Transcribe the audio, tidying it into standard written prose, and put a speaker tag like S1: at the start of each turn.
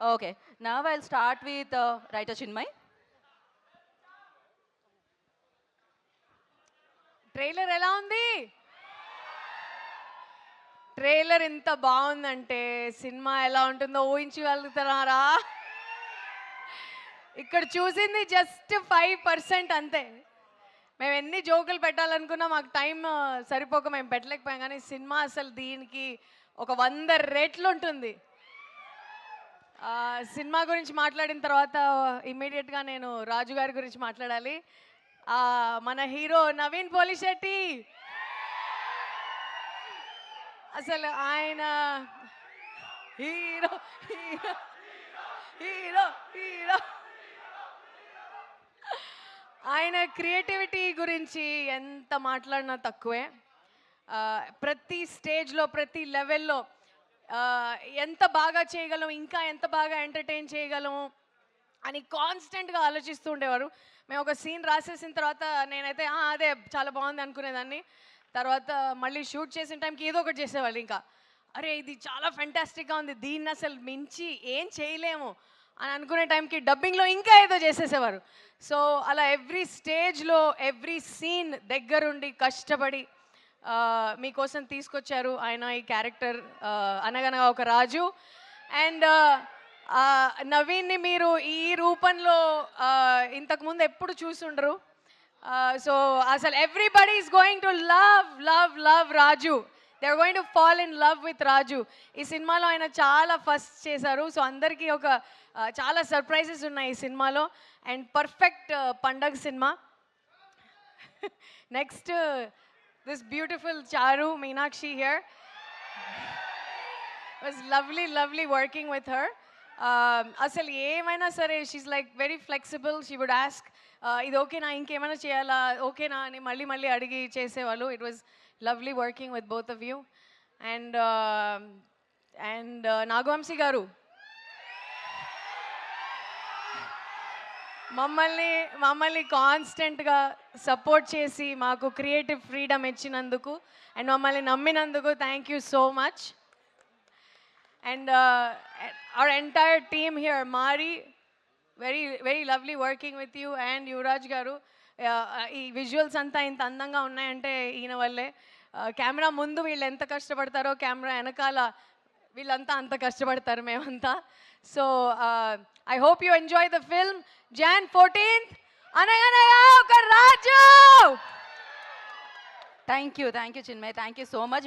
S1: Okay, now I'll start with writer Chinmay.
S2: Trailer ఎలా ఉంది? Trailer ఇంత బాగుందంటే సినిమా ఎలా ఉంటుందో ఊహించగలుగుతున్నారా? ఇక్కడ చూసింది జస్ట్ 5% అంతే. మేము ఎన్ని జోకులు పెట్టాలనుకున్నా మాకు టైం సరిపోక మేము పెట్టలేకపోయాం, కానీ సినిమా అసలు దీనికి ఒక 100 రెట్లు ఉంటుంది. సినిమా గురించి మాట్లాడిన తర్వాత ఇమ్మీడియట్గా నేను రాజు గారి గురించి మాట్లాడాలి. మన హీరో నవీన్ పోలిశెట్టి, అసలు ఆయన హీరో హీరో హీరో హీరో ఆయన క్రియేటివిటీ గురించి ఎంత మాట్లాడినా తక్కువే. ప్రతి స్టేజ్లో ప్రతి లెవెల్లో ఎంత బాగా చేయగలం, ఇంకా ఎంత బాగా ఎంటర్టైన్ చేయగలం అని కాన్స్టెంట్గా ఆలోచిస్తూ ఉండేవారు. మేము ఒక సీన్ రాసేసిన తర్వాత నేనైతే అదే చాలా బాగుంది అనుకునేదాన్ని. తర్వాత మళ్ళీ షూట్ చేసిన టైంకి ఏదో ఒకటి చేసేవాళ్ళు. ఇంకా అరే ఇది చాలా ఫెంటాస్టిక్గా ఉంది, దీన్ని అసలు మించి ఏం చేయలేము అని అనుకునే టైంకి డబ్బింగ్లో ఇంకా ఏదో చేసేసేవారు. సో అలా ఎవ్రీ స్టేజ్లో ఎవ్రీ సీన్ దగ్గరుండి కష్టపడి మీకోసం తీసుకొచ్చారు ఆయన ఈ క్యారెక్టర్ అనగనగా ఒక రాజు. అండ్ నవీన్ని మీరు ఈ రూపంలో ఇంతకుముందు ఎప్పుడు చూసుండరు. సో అసలు everybody is going to love love love Raju. They are going to fall in love with Raju. ఈ సినిమాలో ఆయన చాలా ఫస్ట్ చేశారు. సో అందరికీ ఒక చాలా సర్ప్రైజెస్ ఉన్నాయి ఈ సినిమాలో. అండ్ పర్ఫెక్ట్ పండగ సినిమా. నెక్స్ట్ దిస్ బ్యూటిఫుల్ చారు Meenakshi here. Was lovely working with her. అసలు ఏమైనా సరే she like very flexible. She would ask ఇది ఓకేనా, ఇంకేమైనా చేయాలా, ఓకేనా అని మళ్ళీ మళ్ళీ అడిగి చేసేవాళ్ళు. It was lovely working with both of you. And and Nagavamsi గారు మమ్మల్ని కాన్స్టెంట్గా సపోర్ట్ చేసి మాకు క్రియేటివ్ ఫ్రీడమ్ ఇచ్చినందుకు అండ్ మమ్మల్ని నమ్మినందుకు thank you so much. And our entire team here, Mari, very lovely working with you, and Yuvraj garu. ఈ visuals అంతా ఇంత అందంగా ఉన్నాయంటే ఈయన వల్లే. కెమెరా ముందు వీళ్ళు ఎంత కష్టపడతారో కెమెరా వెనకాల వీళ్ళంతా అంత కష్టపడతారు మేమంతా. So I hope you enjoy the film. Jan 14th అనగనగా ఒక రాజు.
S1: Thank you Chinmay, thank you so much.